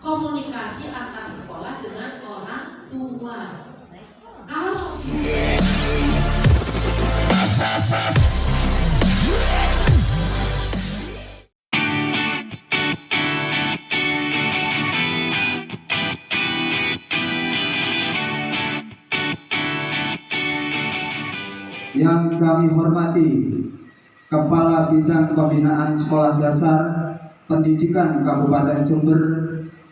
komunikasi antar sekolah dengan orang tua. Kalau yang kami hormati Kepala Bidang Pembinaan Sekolah Dasar Pendidikan Kabupaten Jember,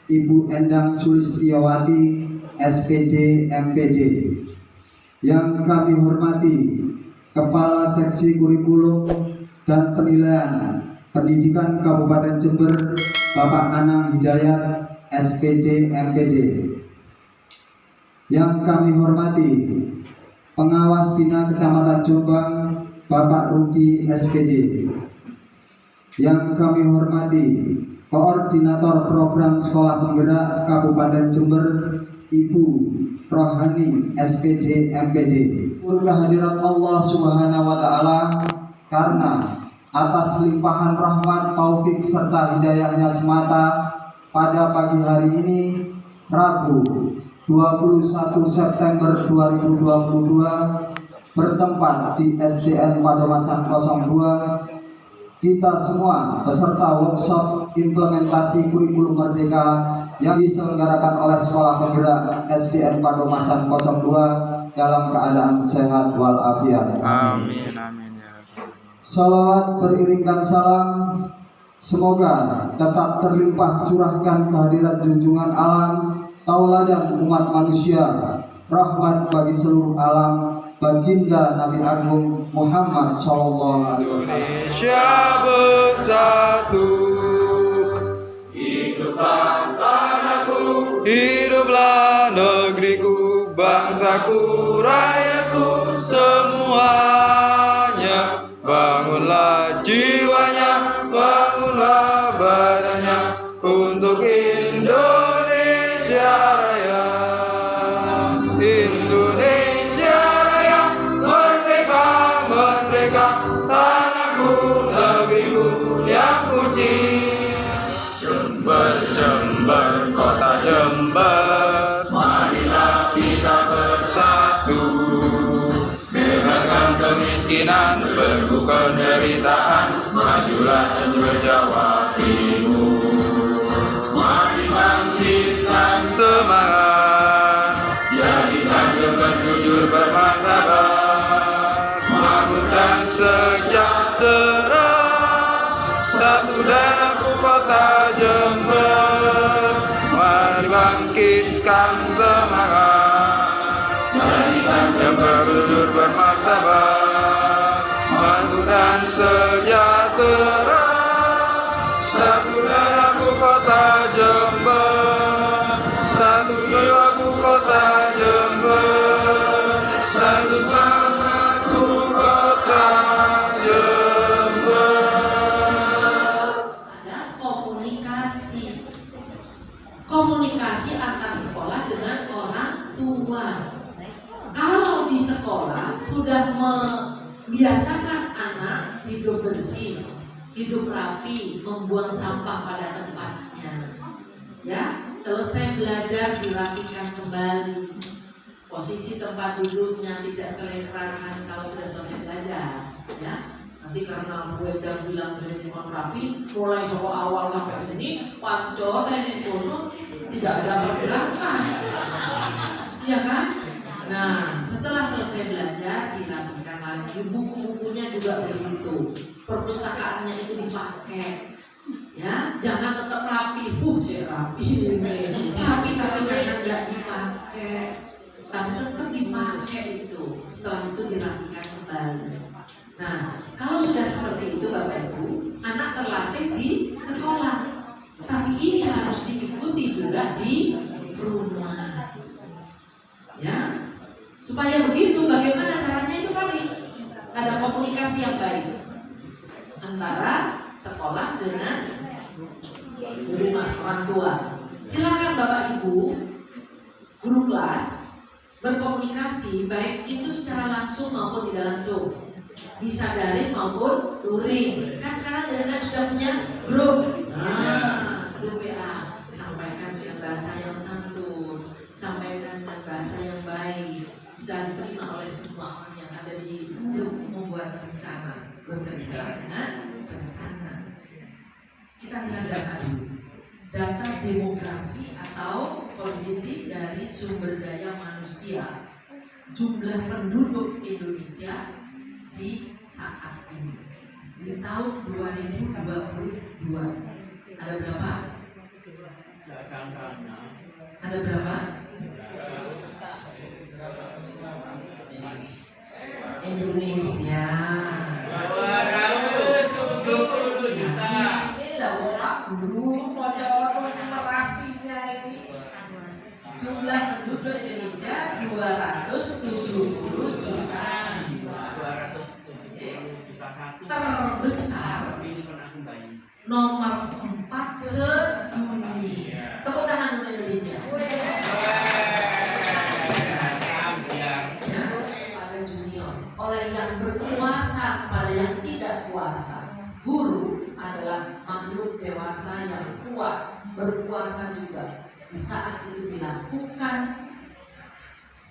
Ibu Endang Sulistiyawati, SPD MPD. Yang kami hormati Kepala Seksi Kurikulum dan Penilaian Pendidikan Kabupaten Jember, Bapak Anang Hidayat, SPD MPD. Yang kami hormati Pengawas Bina Kecamatan Jombang, Bapak Rudi SPD. Yang kami hormati Koordinator Program Sekolah Penggerak Kabupaten Jember, Ibu Rohani SPD MPD. Kehadirat Allah Subhanahu wa Ta'ala, karena atas limpahan rahmat, taufik serta hidayahnya semata, pada pagi hari ini Rabu 21 September 2022 bertempat di SDN Padomasan 02, kita semua peserta workshop implementasi kurikulum merdeka yang diselenggarakan oleh Sekolah Penggerak SDN Padomasan 02 dalam keadaan sehat walafiat. Amin, amin ya. Salawat beriringkan salam, semoga tetap terlimpah curahkan kehadirat junjungan alam, tauladan umat manusia, rahmat bagi seluruh alam, baginda Nabi Agung Muhammad Sallallahu Alaihi Wasallam. Indonesia bersatu, hiduplah tanahku, hiduplah negeriku, bangsaku, rakyatku, semuanya. Bangunlah jiwanya, bangunlah badannya untuk Indonesia Raya. Indonesia Raya, merdeka, merdeka, tanahku, negeriku yang ku cinta. Jember, Jember, kota Jember, marilah kita bersatu, bebaskan kemiskinan, belenggu penderitaan, majulah Jember Jawa Timur. mari bangkitkan Semangat, jadikan Jember jujur bermartabat, makmurkan sejahtera, satu darahku kota Jember. Mari bangkitkan semangat, jadikan Jember jujur bermartabat, makmur dan sejahtera, satu darahku kota Jember, satu jiwaku kota Jember, satu bangsaku kota Jember. ada komunikasi, komunikasi antar sekolah dengan orang tua. Kalau di sekolah sudah membiasakan anak hidup bersih, hidup rapi, membuang sampah pada tempatnya, ya, selesai belajar dirapikan kembali, posisi tempat duduknya tidak selekarahan kalau sudah selesai belajar, ya. Nanti karena gue udah bilang jadi rapi, mulai dari awal sampai ini pancot ini kono tidak ada pergerakan, iya kan? Nah, setelah selesai belajar dirapikan lagi, buku-bukunya juga begitu, perpustakaannya itu dipakai, ya, jangan tetap rapi, rapi, rapi tapi karena nggak dipakai, tapi tetap dipakai itu, setelah itu dirapikan kembali. Nah, kalau sudah seperti itu Bapak Ibu, anak terlatih di sekolah, tapi ini harus diikuti juga di rumah, ya. Supaya begitu, bagaimana caranya itu tadi? Ada komunikasi yang baik antara sekolah dengan di rumah orang tua. Silakan Bapak Ibu, guru kelas, berkomunikasi baik itu secara langsung maupun tidak langsung, bisa daring maupun luring. Kan sekarang dengan sudah punya grup, grup WA, sampaikan bekerja dengan rencana. Kita lihat data dulu. Data demografi atau kondisi dari sumber daya manusia, jumlah penduduk Indonesia di saat ini di tahun 2022 ada berapa? Ada berapa? Indonesia. Inilah Pak Guru bocor numerasinya ini. Jumlah penduduk Indonesia 270 juta jiwa. Terbesar nomor 4 sedunia. Tepuk tangan untuk Indonesia. Ya, pada junior, oleh yang berkuasa pada yang tidak kuasa. Guru adalah makhluk dewasa yang kuat, berkuasa juga. Di saat itu dilakukan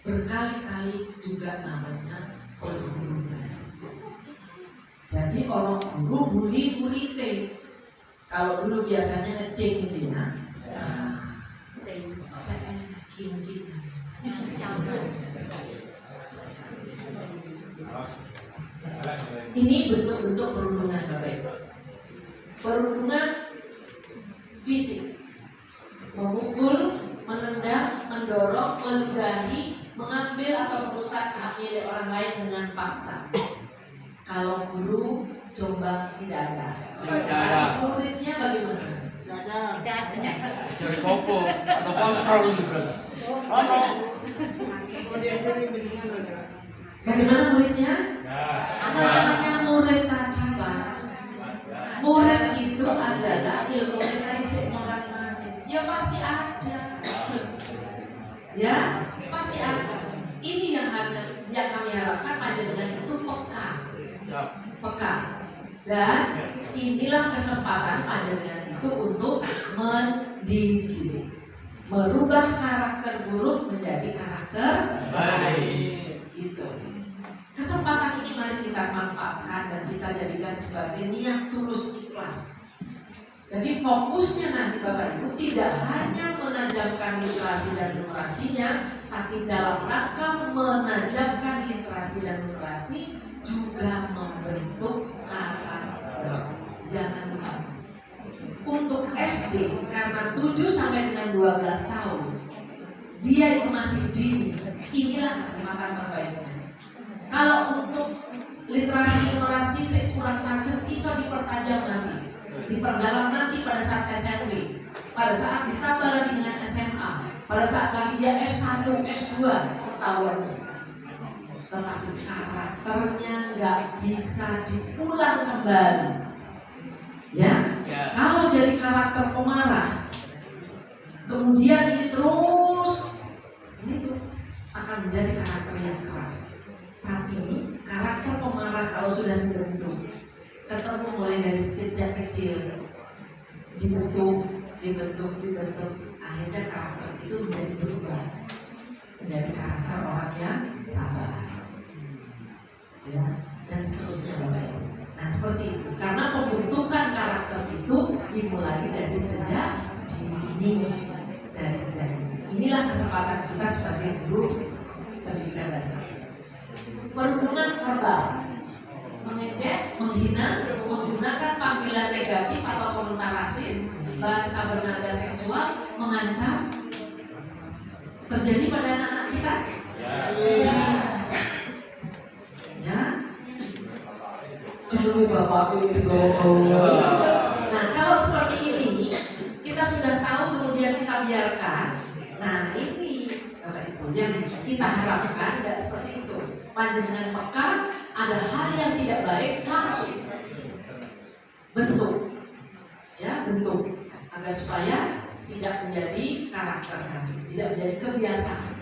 berkali-kali juga namanya perundungan. Jadi kalau guru bully burite, kalau dulu biasanya ngeceng gitu ya. Kincing. Ini bentuk-bentuk perundungan Bapak Ibu. Perundungan fisik, memukul, menendang, mendorong, meludahi, mengambil atau merusak hak milik orang lain dengan paksa. Kalau guru coba tidak ada. Muridnya bagaimana? Cari sopo atau kontrol juga. Bagaimana muridnya? Apa namanya murid tadi Pak? Murid itu adalah ilmu tadi seorang murid. Ya pasti ada. Ya pasti ada. Ini yang kami harapkan panjenengan itu peka. Dan inilah kesempatan panjenengan itu untuk mendidik, merubah karakter buruk menjadi karakter baik. Itu kesempatan ini mari kita manfaatkan dan kita jadikan sebagai niat tulus ikhlas. Jadi fokusnya nanti Bapak Ibu tidak hanya menajamkan literasi dan numerasinya, tapi dalam rangka menajamkan literasi dan numerasi juga membentuk karakter. Jangan lupa untuk SD karena 7 sampai dengan 12 tahun dia itu masih dini. Inilah kesempatan terbaiknya. Kalau untuk literasi numerasi saya kurang tajam, bisa dipertajam nanti, diperdalam nanti pada saat SMP, pada saat ditambah lagi dengan SMA, pada saat lagi dia S1, S2 pengetahuannya. Tetapi karakternya nggak bisa diulang kembali. Ya, kalau jadi karakter pemarah, kemudian ini terus itu akan menjadi karakter yang keras. Tapi karakter pemarah kalau sudah dibentuk, ketemu mulai dari sejak kecil, dibentuk, akhirnya karakter itu menjadi berubah, menjadi karakter orang yang sabar, ya, dan seterusnya Bapak Ibu. Nah seperti itu, karena pembentukan karakter itu dimulai dari sejak dini, Inilah kesempatan kita sebagai guru pendidikan dasar. Perundungan verbal, mengejek, menghina, menggunakan panggilan negatif atau komentar rasis, bahasa bernada seksual, mengancam, terjadi pada anak-anak kita. Ya. Jangan bapak ini. Nah, kalau seperti ini kita sudah tahu kemudian kita biarkan. Nah, ini Bapak Ibu yang kita harapkan tidak seperti itu. Panjenengan peka, ada hal yang tidak baik langsung bentuk, ya bentuk agar supaya tidak menjadi karakter kami, tidak menjadi kebiasaan.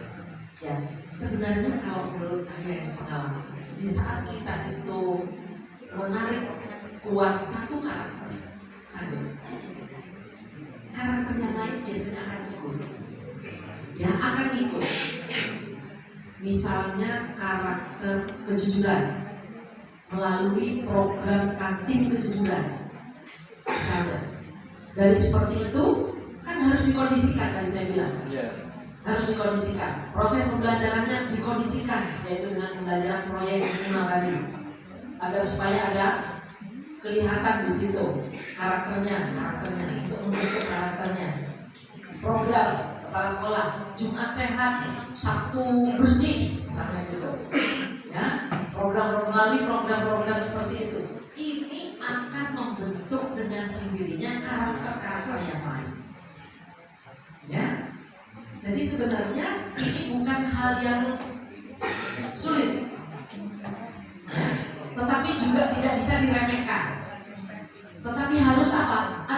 Ya, sebenarnya kalau menurut saya yang pengalaman, di saat kita itu menarik kuat satu karakter saja, karakter yang lain biasanya akan ikut. Ya akan ikut. Misalnya karakter kejujuran, melalui program kantin kejujuran. Misalnya, dari seperti itu kan harus dikondisikan, tadi saya bilang. Harus dikondisikan. Proses pembelajarannya dikondisikan, yaitu dengan pembelajaran proyek minimal tadi, agar supaya ada kelihatan di situ karakternya untuk membentuk karakternya. Program kepala sekolah Jumat sehat, Sabtu bersih, misalnya gitu. Ya, melalui program-program seperti itu, ini akan membentuk dengan sendirinya karakter-karakter yang lain. Ya, jadi sebenarnya ini bukan hal yang sulit, tetapi juga tidak bisa diremehkan. Tetapi harus apa?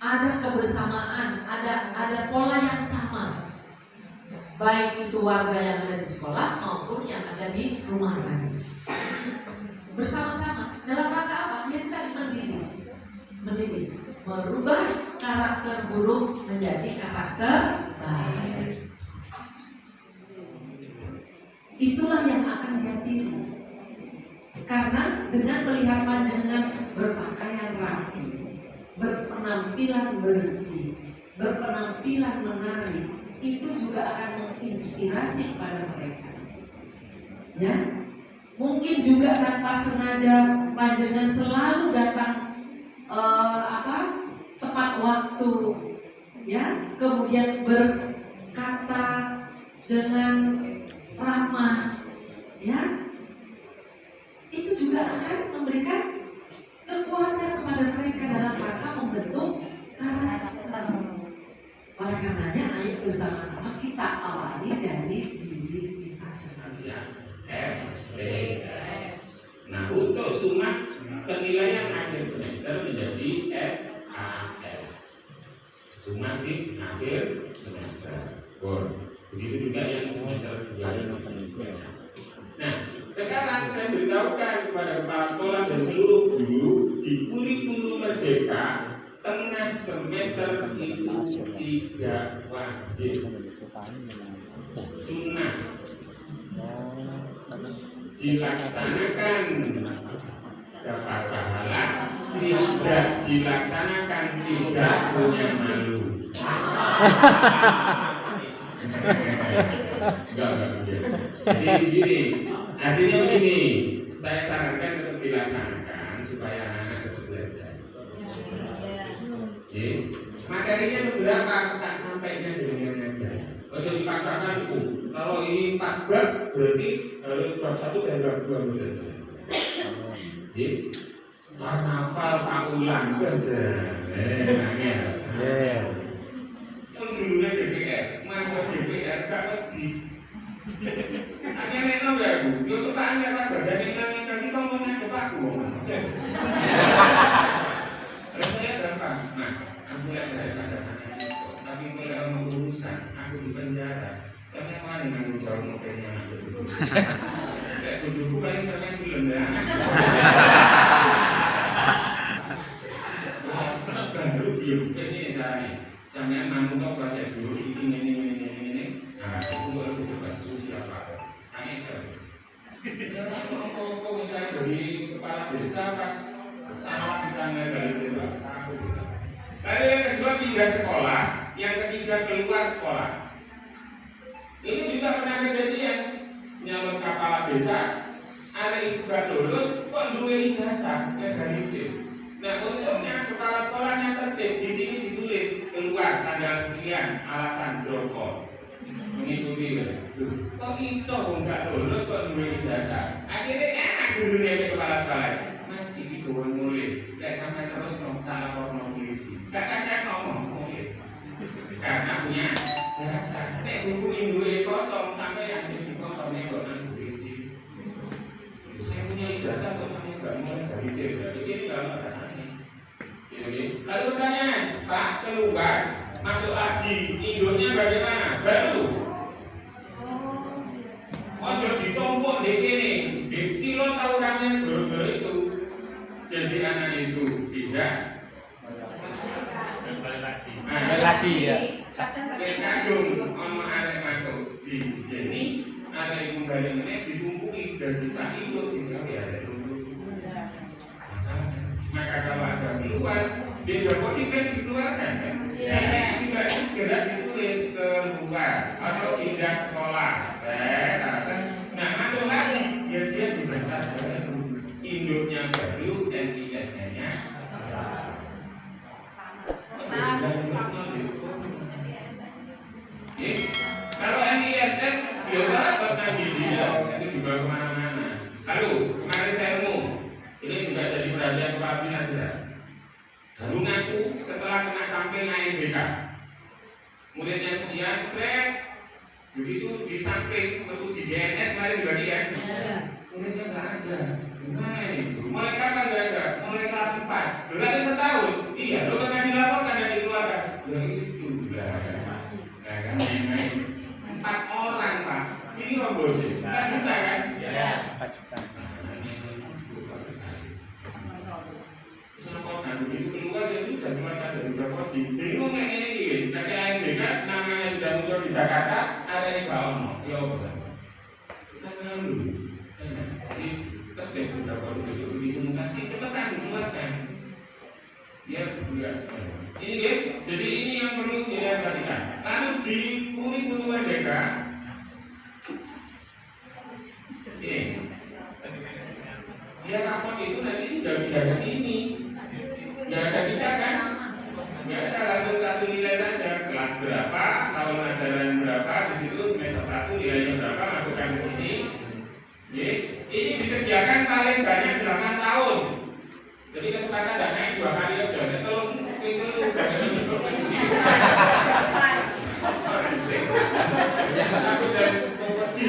Ada kebersamaan, ada pola yang sama, baik itu warga yang ada di sekolah maupun yang ada di rumah tadi. Bersama-sama dalam rangka apa? Yaitu tadi mendidik, merubah karakter buruk menjadi karakter baik. Itulah yang akan dia tiru. Karena dengan melihat panjenengan berpakaian rapi, berpenampilan bersih, berpenampilan menarik, itu juga akan menginspirasi kepada mereka. Ya, mungkin juga tanpa sengaja panjenengan selalu datang tepat waktu, ya, kemudian berkata dengan ramah, ya. Itu juga akan memberikan kekuatan kepada mereka dalam rangka membentuk karakter. Oleh karenanya, ayo bersama-sama kita awali dari diri kita sendiri. SPS. Nah, untuk sumat penilaian akhir semester menjadi SAS. Sumatif akhir semester. Begitu juga yang semester 2. Nah, sekarang saya beritahukan kepada kepala sekolah dan seluruh guru di kurikulum Merdeka, tengah semester itu tidak wajib, sunnah, dilaksanakan dapat pahala, tidak dilaksanakan tidak punya malu. Jadi begini, artinya begini, saya sarankan untuk dilaksanakan supaya anak-anak cepat belajar. Materinya seberapa sampainya jadinya aja. Kalau dipaksakan, kalau ini 4 bab berarti harus bab 1 dan bab 2 betul. Karnaval saulan aja. Sangat. Dulunya DPR, masuk DPR gak pedih. Hanya memang ya Bu, yo pertanyaan pas badan yang tadi kamu ngomongnya ke aku. Rasanya gampang, Mas. Aku lihat dari tanda-tanda itu, tapi mulai orang urusan, aku di penjara. Soalnya kemarin aku jauh mobilnya aku bujuk. Kayak bujuku paling sampai film ya. Baru diem, ini caranya. Sampai mantu tau prosedur ini. Nah, itu baru coba dulu siapa. Hanya terus. Ya, kalau misalnya dari kepala desa pas salah ditanya dari sekolah, aku. Lalu yang kedua pindah sekolah, yang ketiga keluar sekolah. Ini juga pernah kejadian nyalon kepala desa. Ada ibu gak lulus, kok duwe ijazah legalisir. Nah, untungnya kepala sekolahnya tertib. Di sini ditulis keluar tanggal sekian, alasan drop out. Mengikuti ya. Kok iso kok nggak lulus kok duwe ijazah. Akhirnya enak gurunya ke kepala sekolah. Mas iki gawon mulai. Lek sampai terus nang cara porno polisi. Kakak ngomong mulai. Karena punya data. Nek buku induke kosong sampai yang sing dikosongnya kok nang polisi. Saya punya ijazah kok sampai nggak mulai dari sini. Ini kalau lalu pertanyaan, Pak, keluar, masuk lagi, induknya bagaimana? Baru. Ojo ditompok di sini, di silo tawurannya guru-guru itu. Jadi anak itu tidak. Lagi ya. Kadung, ono arek masuk di Jeni, ada ibu balik meneh ditumpui tidak bisa induk tinggal ya masalah. Maka kalau ada keluar beda body kan dikeluarkan kan. Di sini juga segera ditulis keluar atau pindah sekolah. Nah masuk lagi ya dia didaftar baru, induknya baru, NISN-nya. Kalau NISN biasa atau nanti dia itu juga kemana-mana. Lalu kemarin saya ini juga jadi perhatian Pak Dinas ya. Baru ngaku setelah kena samping AMBK. Muridnya sekian, Fred. Begitu di samping, waktu di DNS kemarin dibagi kan? Muridnya nggak ada. Gimana ini? Mulai kapan nggak ada? Mulai kelas 4. Lalu setahun. Iya, lo kan dilaporkan dan dikeluarkan. Ya itu lah. Nah, kan main 4 orang Pak. Ini rombos 4 juta kan? Iya, 4 juta. Nah, begitu keluar dia sudah keluarkan dari Bapodi. Bingung yang ini kakek AMBK namanya sudah muncul di Jakarta, ada yang bawa ya betul. Kita ngalu. Jadi tertib di Bapodi begitu mutasi cepetan dikeluarkan. Dia enggak. Ini ya, jadi ini yang perlu kita perhatikan. Lalu di kurikulum merdeka ini dia rapor itu nanti tinggal pindah ke sini. Nggak ada sidang kan? Nggak ada, langsung satu nilai saja. Kelas berapa, tahun ajaran berapa, di situ semester 1 nilainya berapa, masukkan ke sini. Ini disediakan paling banyak 8 tahun. Jadi kesempatan nggak naik 2 kali aja. Tolong itu aku udah seperti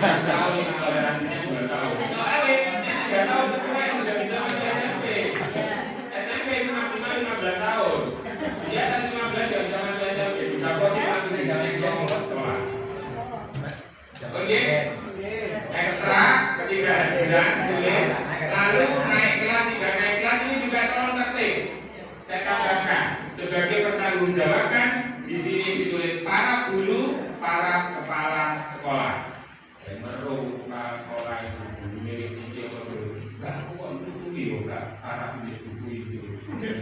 tahun ini toleransinya 2 tahun. Soalnya 3 tahun ketua yang udah bisa masuk SMP. SMP itu maksimal 15 tahun. Di atas 15 yang bisa masuk SMP. Di Bapodi lagi tinggalnya dia mau sekolah. Oke. Ekstra ketidakhadiran tulis. Lalu naik kelas, tidak naik kelas ini juga tolong tertib. Saya tambahkan sebagai pertanggungjawabkan di sini ditulis para guru, para kepala sekolah. Dan meru kepala sekolah itu gurunya istisi atau guru. Enggak, aku kok menyusui enggak arah di buku itu.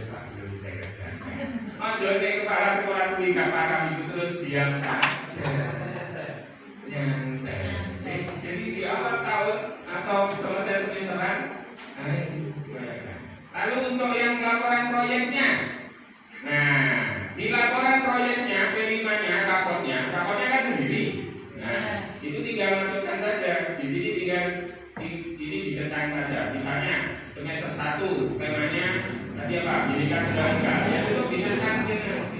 Tak boleh saya kerjakan. Ojo nek kepala sekolah sendiri enggak parah itu terus diam saja. Jadi di awal tahun atau selesai semesteran, lalu untuk yang laporan proyeknya, nah di laporan proyeknya P5-nya, rapotnya kan sendiri. Nah itu tinggal masukkan saja. Di sini tinggal ini dicentang saja. Misalnya semester 1 temanya tadi apa? Pendidikan tunggal ika. Ya cukup dicentang sini.